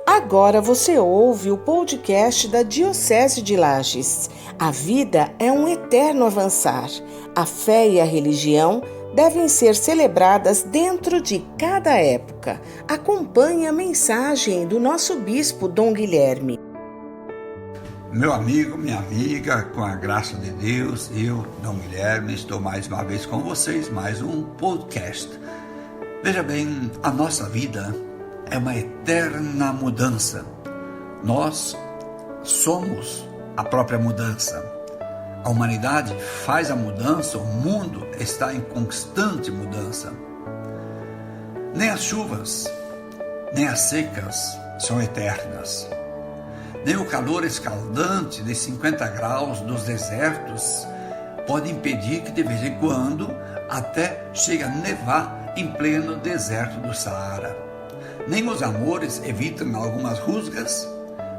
Agora você ouve o podcast da Diocese de Lages. A vida é um eterno avançar. A fé e a religião devem ser celebradas dentro de cada época. Acompanhe a mensagem do nosso bispo Dom Guilherme. Meu amigo, minha amiga, com a graça de Deus, eu, Dom Guilherme, estou mais uma vez com vocês, mais um podcast. Veja bem, a nossa vida é uma eterna mudança. Nós somos a própria mudança. A humanidade faz a mudança, o mundo está em constante mudança. Nem as chuvas, nem as secas são eternas. Nem o calor escaldante de 50 graus dos desertos pode impedir que de vez em quando até chegue a nevar em pleno deserto do Saara. Nem os amores evitam algumas rusgas,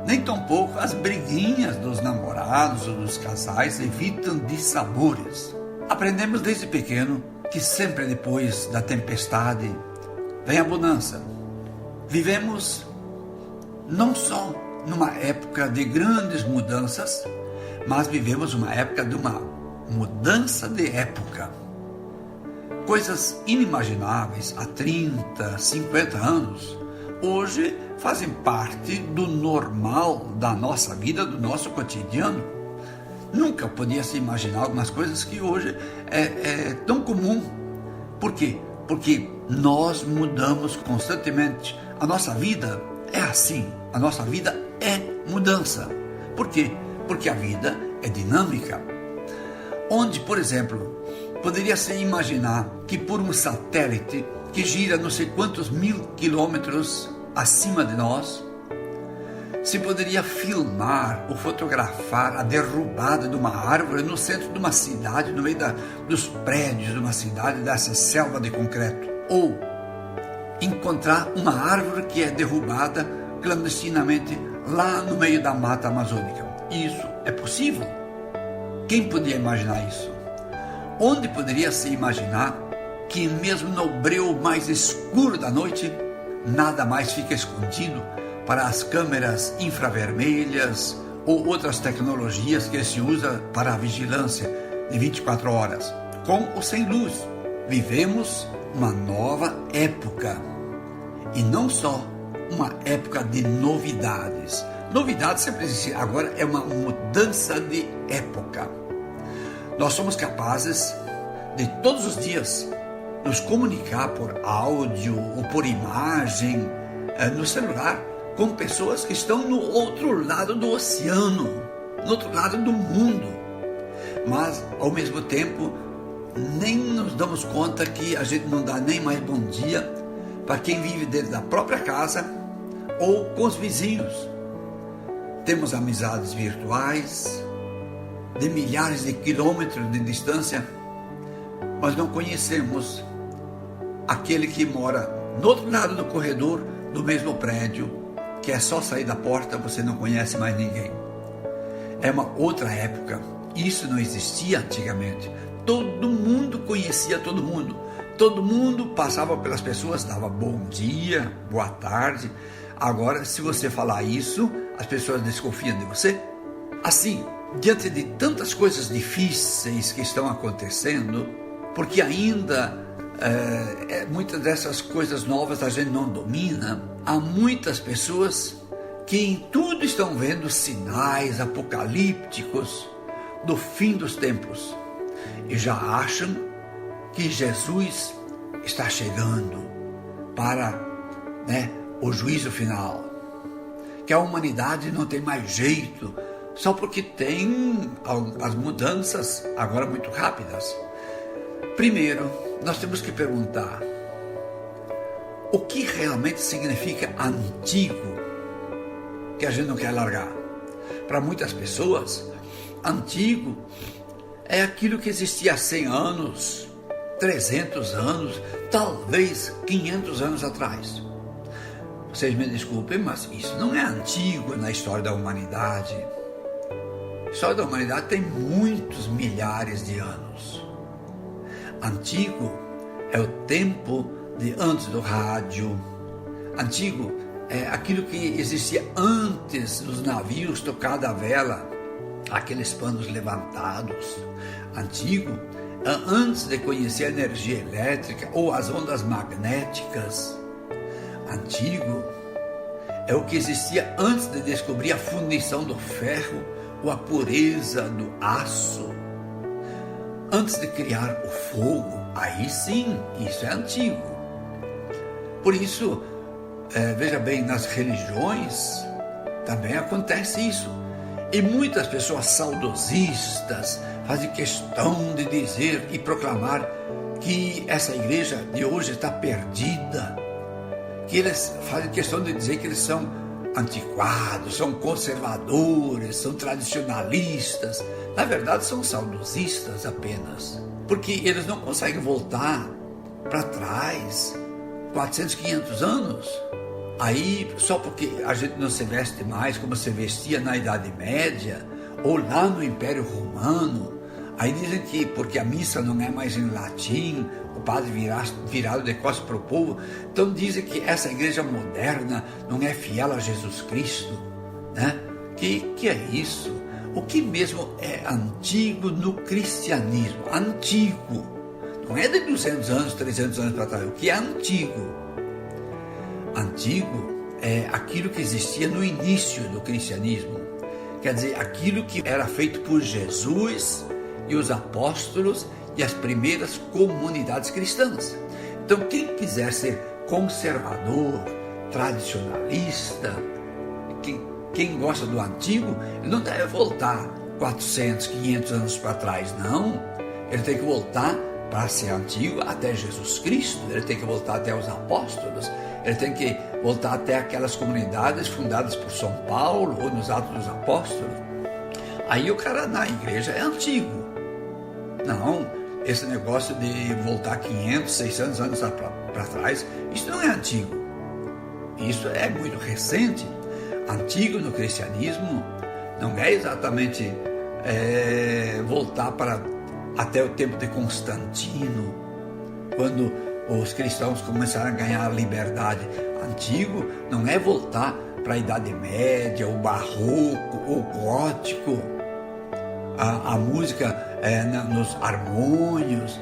nem tampouco as briguinhas dos namorados ou dos casais evitam dissabores. Aprendemos desde pequeno que sempre depois da tempestade vem a bonança. Vivemos não só numa época de grandes mudanças, mas vivemos uma época de uma mudança de época. Coisas inimagináveis há 30, 50 anos, hoje fazem parte do normal da nossa vida, do nosso cotidiano. Nunca podia se imaginar algumas coisas que hoje é tão comum. Por quê? Porque nós mudamos constantemente. A nossa vida é assim, a nossa vida é mudança. Por quê? Porque a vida é dinâmica. Onde, por exemplo, poderia-se imaginar que por um satélite que gira não sei quantos mil quilômetros acima de nós, se poderia filmar ou fotografar a derrubada de uma árvore no centro de uma cidade, no meio dos prédios de uma cidade, dessa selva de concreto. Ou encontrar uma árvore que é derrubada clandestinamente lá no meio da mata amazônica. Isso é possível? Quem podia imaginar isso? Onde poderia se imaginar que mesmo no breu mais escuro da noite, nada mais fica escondido para as câmeras infravermelhas ou outras tecnologias que se usa para a vigilância de 24 horas, com ou sem luz. Vivemos uma nova época, e não só uma época de novidades. Novidades sempre existem, agora é uma mudança de época. Nós somos capazes de todos os dias nos comunicar por áudio ou por imagem no celular com pessoas que estão no outro lado do oceano, no outro lado do mundo. Mas, ao mesmo tempo, nem nos damos conta que a gente não dá nem mais bom dia para quem vive dentro da própria casa ou com os vizinhos. Temos amizades virtuais de milhares de quilômetros de distância, mas não conhecemos aquele que mora no outro lado do corredor do mesmo prédio, que é só sair da porta, você não conhece mais ninguém. É uma outra época. Isso não existia antigamente. Todo mundo conhecia todo mundo. Todo mundo passava pelas pessoas, dava bom dia, boa tarde. Agora, se você falar isso, as pessoas desconfiam de você. Assim, diante de tantas coisas difíceis que estão acontecendo, porque ainda muitas dessas coisas novas a gente não domina, há muitas pessoas que em tudo estão vendo sinais apocalípticos do fim dos tempos e já acham que Jesus está chegando para o juízo final, que a humanidade não tem mais jeito, só porque tem as mudanças agora muito rápidas. Primeiro, nós temos que perguntar o que realmente significa antigo, que a gente não quer largar. Para muitas pessoas, antigo é aquilo que existia há 100 anos, 300 anos, talvez 500 anos atrás. Vocês me desculpem, mas isso não é antigo na história da humanidade. A história da humanidade tem muitos milhares de anos. Antigo é o tempo de antes do rádio. Antigo aquilo que existia antes dos navios tocar a vela, aqueles panos levantados. Antigo, antes de conhecer a energia elétrica ou as ondas magnéticas. Antigo é o que existia antes de descobrir a fundição do ferro ou a pureza do aço. Antes de criar o fogo, aí sim, isso é antigo. Por isso, veja bem, nas religiões também acontece isso. E muitas pessoas saudosistas fazem questão de dizer e proclamar que essa igreja de hoje está perdida, que eles fazem questão de dizer que eles são antiquados, são conservadores, são tradicionalistas. Na verdade, são saudosistas apenas, porque eles não conseguem voltar para trás 400, 500 anos. Aí, só porque a gente não se veste mais como se vestia na Idade Média ou lá no Império Romano, aí dizem que porque a missa não é mais em latim, o padre virado de costas para o povo, então dizem que essa igreja moderna não é fiel a Jesus Cristo, né? Que é isso? O que mesmo é antigo no cristianismo? Antigo, não é de 200 anos, 300 anos para trás, o que é antigo? Antigo é aquilo que existia no início do cristianismo, quer dizer, aquilo que era feito por Jesus e os apóstolos e as primeiras comunidades cristãs. Então, quem quiser ser conservador, tradicionalista, quem gosta do antigo, ele não deve voltar 400, 500 anos para trás, não. Ele tem que voltar para ser antigo até Jesus Cristo, ele tem que voltar até os apóstolos, ele tem que voltar até aquelas comunidades fundadas por São Paulo ou nos Atos dos Apóstolos. Aí o cara na igreja é antigo. Não, esse negócio de voltar 500, 600 anos para trás, isso não é antigo. Isso é muito recente. Antigo no cristianismo não é exatamente voltar até o tempo de Constantino, quando os cristãos começaram a ganhar liberdade. Antigo não é voltar para a Idade Média, o Barroco, o Gótico, a música nos harmônios,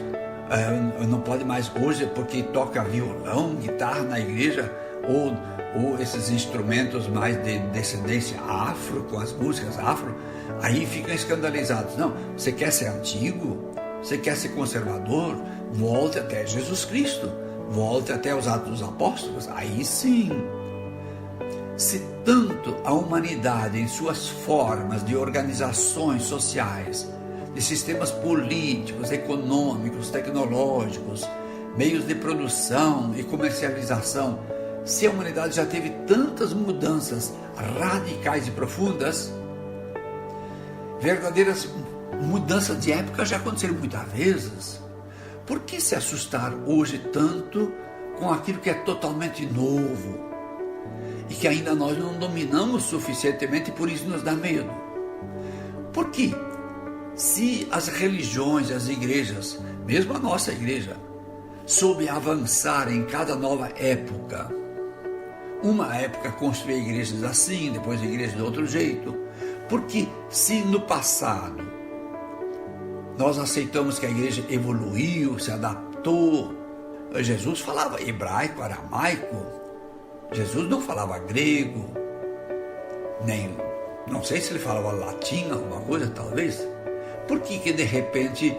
não pode mais hoje porque toca violão, guitarra na igreja, ou esses instrumentos mais de descendência afro, com as músicas afro, aí ficam escandalizados. Não, você quer ser antigo? Você quer ser conservador? Volte até Jesus Cristo, volte até os Atos dos Apóstolos, aí sim. Se tanto a humanidade em suas formas de organizações sociais, de sistemas políticos, econômicos, tecnológicos, meios de produção e comercialização, se a humanidade já teve tantas mudanças radicais e profundas, verdadeiras mudanças de época já aconteceram muitas vezes. Por que se assustar hoje tanto com aquilo que é totalmente novo e que ainda nós não dominamos suficientemente e por isso nos dá medo? Por quê? Se as religiões, as igrejas, mesmo a nossa igreja, soube avançar em cada nova época, uma época construir igrejas assim, depois igrejas de outro jeito, porque se no passado nós aceitamos que a igreja evoluiu, se adaptou, Jesus falava hebraico, aramaico, Jesus não falava grego, não sei se ele falava latim, alguma coisa talvez. Por que de repente,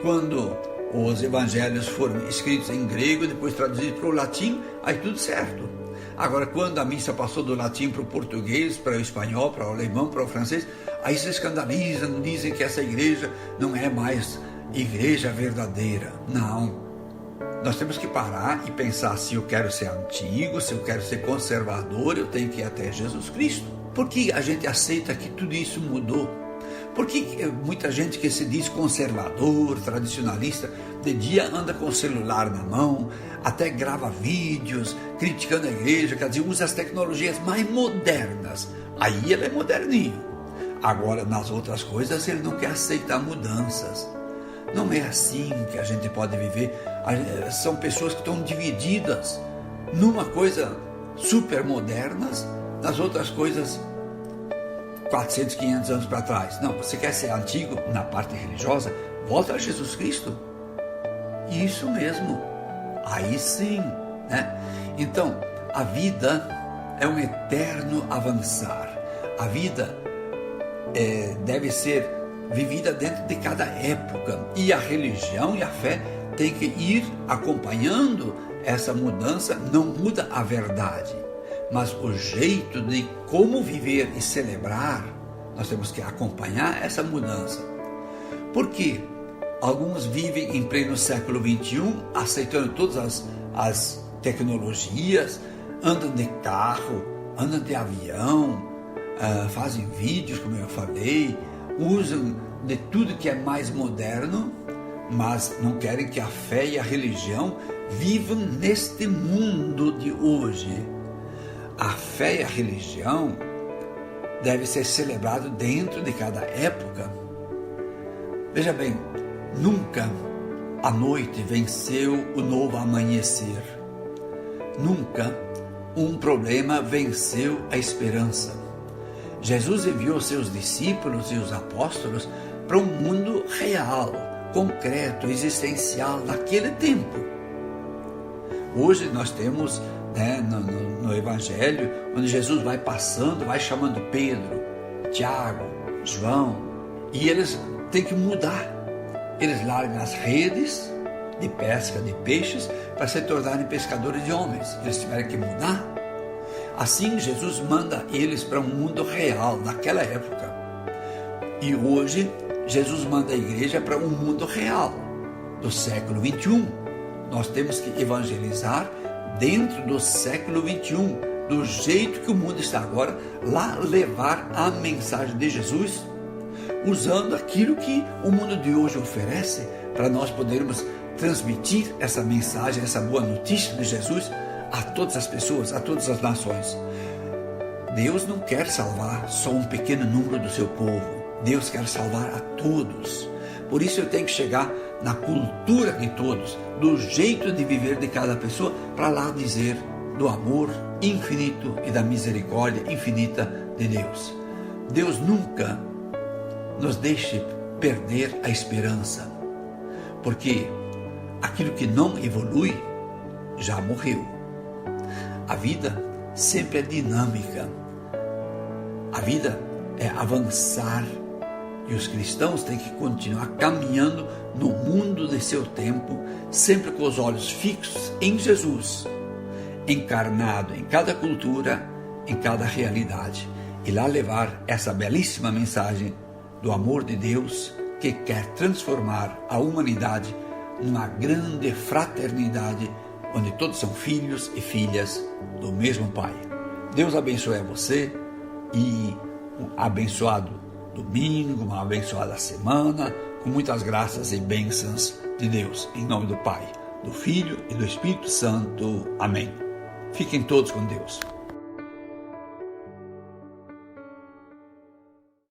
quando os evangelhos foram escritos em grego, depois traduzidos para o latim, aí tudo certo? Agora, quando a missa passou do latim para o português, para o espanhol, para o alemão, para o francês, aí se escandalizam, dizem que essa igreja não é mais igreja verdadeira. Não. Nós temos que parar e pensar, se eu quero ser antigo, se eu quero ser conservador, eu tenho que ir até Jesus Cristo. Por que a gente aceita que tudo isso mudou? Por que muita gente que se diz conservador, tradicionalista, de dia anda com o celular na mão, até grava vídeos criticando a igreja, quer dizer, usa as tecnologias mais modernas. Aí ele é moderninho. Agora, nas outras coisas, ele não quer aceitar mudanças. Não é assim que a gente pode viver. São pessoas que estão divididas numa coisa super modernas das outras coisas 400, 500 anos para trás. Não, você quer ser antigo na parte religiosa? Volta a Jesus Cristo. Isso mesmo. Aí sim, né? Então, a vida é um eterno avançar. A vida deve ser vivida dentro de cada época. E a religião e a fé têm que ir acompanhando essa mudança. Não muda a verdade, mas o jeito de como viver e celebrar, nós temos que acompanhar essa mudança. Por quê? Alguns vivem em pleno século XXI, aceitando todas as tecnologias, andam de carro, andam de avião, fazem vídeos, como eu falei, usam de tudo que é mais moderno, mas não querem que a fé e a religião vivam neste mundo de hoje. A fé e a religião deve ser celebrado dentro de cada época. Veja bem, nunca a noite venceu o novo amanhecer. Nunca um problema venceu a esperança. Jesus enviou seus discípulos e os apóstolos para um mundo real, concreto, existencial naquele tempo. Hoje nós temos no Evangelho, onde Jesus vai passando, vai chamando Pedro, Tiago, João, e eles têm que mudar. Eles largam as redes de pesca de peixes para se tornarem pescadores de homens. Eles tiveram que mudar. Assim, Jesus manda eles para um mundo real naquela época. E hoje, Jesus manda a igreja para um mundo real do século XXI. Nós temos que evangelizar dentro do século XXI, do jeito que o mundo está agora, lá levar a mensagem de Jesus, usando aquilo que o mundo de hoje oferece, para nós podermos transmitir essa mensagem, essa boa notícia de Jesus a todas as pessoas, a todas as nações. Deus não quer salvar só um pequeno número do seu povo. Deus quer salvar a todos. Por isso eu tenho que chegar na cultura de todos, do jeito de viver de cada pessoa, para lá dizer do amor infinito e da misericórdia infinita de Deus. Deus nunca nos deixe perder a esperança, porque aquilo que não evolui já morreu. A vida sempre é dinâmica. A vida é avançar. E os cristãos têm que continuar caminhando no mundo de seu tempo, sempre com os olhos fixos em Jesus, encarnado em cada cultura, em cada realidade, e lá levar essa belíssima mensagem do amor de Deus, que quer transformar a humanidade numa grande fraternidade, onde todos são filhos e filhas do mesmo Pai. Deus abençoe você e um abençoado domingo, uma abençoada semana, com muitas graças e bênçãos de Deus. Em nome do Pai, do Filho e do Espírito Santo. Amém. Fiquem todos com Deus.